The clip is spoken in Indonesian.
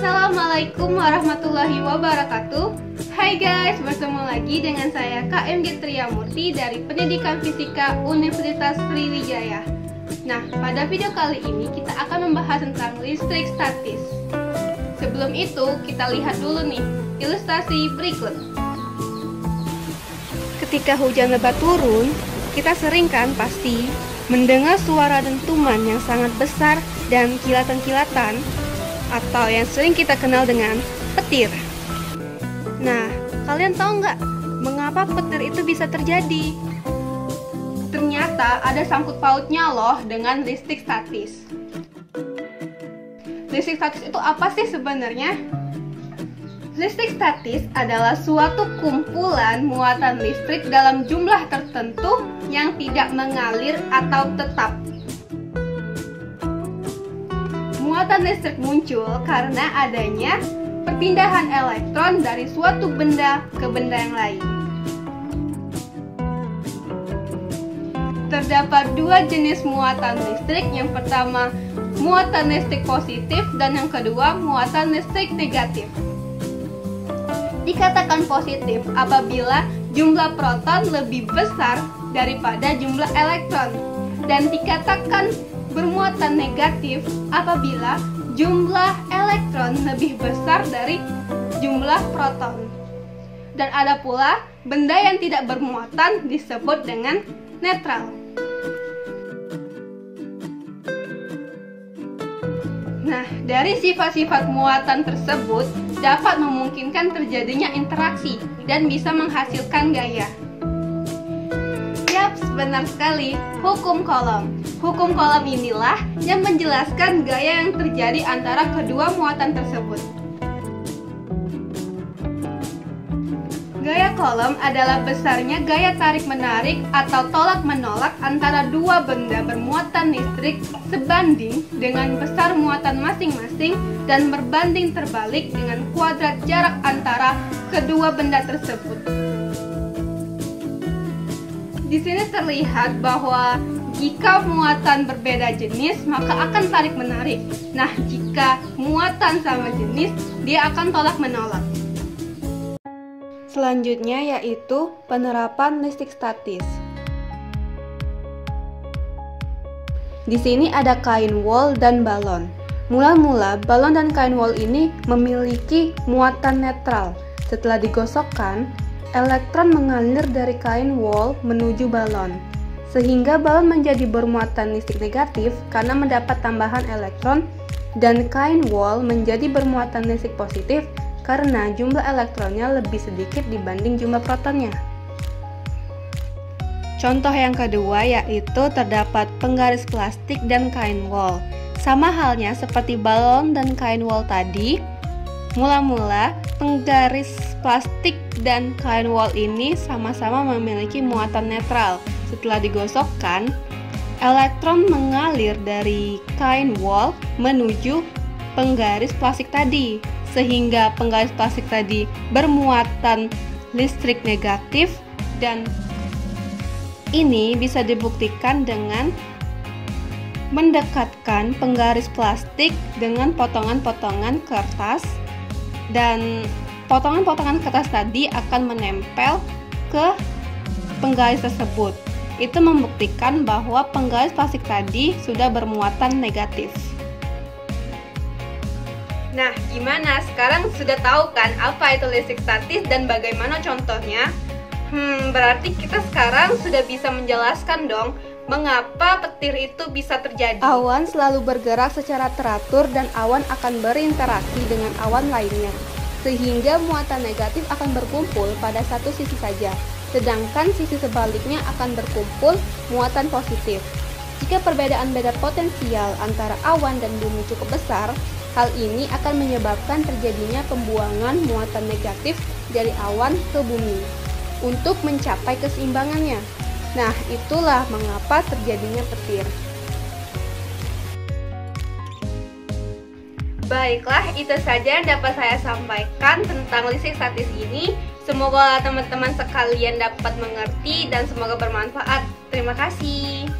Assalamualaikum warahmatullahi wabarakatuh. Hai guys, bertemu lagi dengan saya KMG Triyamurti dari Pendidikan Fisika Universitas Sriwijaya. Nah, pada video kali ini kita akan membahas tentang listrik statis. Sebelum itu, kita lihat dulu nih ilustrasi berikut. Ketika hujan lebat turun, kita sering kan pasti mendengar suara dentuman yang sangat besar dan kilatan-kilatan, atau yang sering kita kenal dengan petir. Nah, kalian tahu nggak mengapa petir itu bisa terjadi? Ternyata ada sangkut pautnya loh dengan listrik statis. Listrik statis itu apa sih sebenarnya? Listrik statis adalah suatu kumpulan muatan listrik dalam jumlah tertentu yang tidak mengalir atau tetap. Muatan listrik muncul karena adanya perpindahan elektron dari suatu benda ke benda yang lain. Terdapat dua jenis muatan listrik, yang pertama muatan listrik positif dan yang kedua muatan listrik negatif. Dikatakan positif apabila jumlah proton lebih besar daripada jumlah elektron, dan dikatakan bermuatan negatif apabila jumlah elektron lebih besar dari jumlah proton. Dan ada pula benda yang tidak bermuatan disebut dengan netral. Nah, dari sifat-sifat muatan tersebut dapat memungkinkan terjadinya interaksi dan bisa menghasilkan gaya. Yap, benar sekali, hukum Coulomb. Hukum Coulomb inilah yang menjelaskan gaya yang terjadi antara kedua muatan tersebut. Gaya Coulomb adalah besarnya gaya tarik-menarik atau tolak-menolak antara dua benda bermuatan listrik sebanding dengan besar muatan masing-masing dan berbanding terbalik dengan kuadrat jarak antara kedua benda tersebut. Di sini terlihat bahwa jika muatan berbeda jenis, maka akan tarik-menarik. Nah, jika muatan sama jenis, dia akan tolak-menolak. Selanjutnya yaitu penerapan listrik statis. Di sini ada kain wol dan balon. Mula-mula balon dan kain wol ini memiliki muatan netral. Setelah digosokkan, elektron mengalir dari kain wol menuju balon, sehingga balon menjadi bermuatan listrik negatif karena mendapat tambahan elektron, dan kain wol menjadi bermuatan listrik positif karena jumlah elektronnya lebih sedikit dibanding jumlah protonnya. Contoh yang kedua yaitu terdapat penggaris plastik dan kain wol. Sama halnya seperti balon dan kain wol tadi, mula-mula penggaris plastik dan kain wol ini sama-sama memiliki muatan netral. Setelah digosokkan, elektron mengalir dari kain wol menuju penggaris plastik tadi, sehingga penggaris plastik tadi bermuatan listrik negatif, dan ini bisa dibuktikan dengan mendekatkan penggaris plastik dengan potongan-potongan kertas, dan potongan-potongan kertas tadi akan menempel ke penggaris tersebut. Itu membuktikan bahwa penggaris plastik tadi sudah bermuatan negatif. Nah, gimana? Sekarang sudah tahu kan apa itu listrik statis dan bagaimana contohnya? Berarti kita sekarang sudah bisa menjelaskan dong mengapa petir itu bisa terjadi. Awan selalu bergerak secara teratur dan awan akan berinteraksi dengan awan lainnya, sehingga muatan negatif akan berkumpul pada satu sisi saja, sedangkan sisi sebaliknya akan berkumpul muatan positif. Jika perbedaan beda potensial antara awan dan bumi cukup besar, hal ini akan menyebabkan terjadinya pembuangan muatan negatif dari awan ke bumi untuk mencapai keseimbangannya. Nah, itulah mengapa terjadinya petir. Baiklah, itu saja yang dapat saya sampaikan tentang listrik statis ini. Semoga teman-teman sekalian dapat mengerti dan semoga bermanfaat. Terima kasih.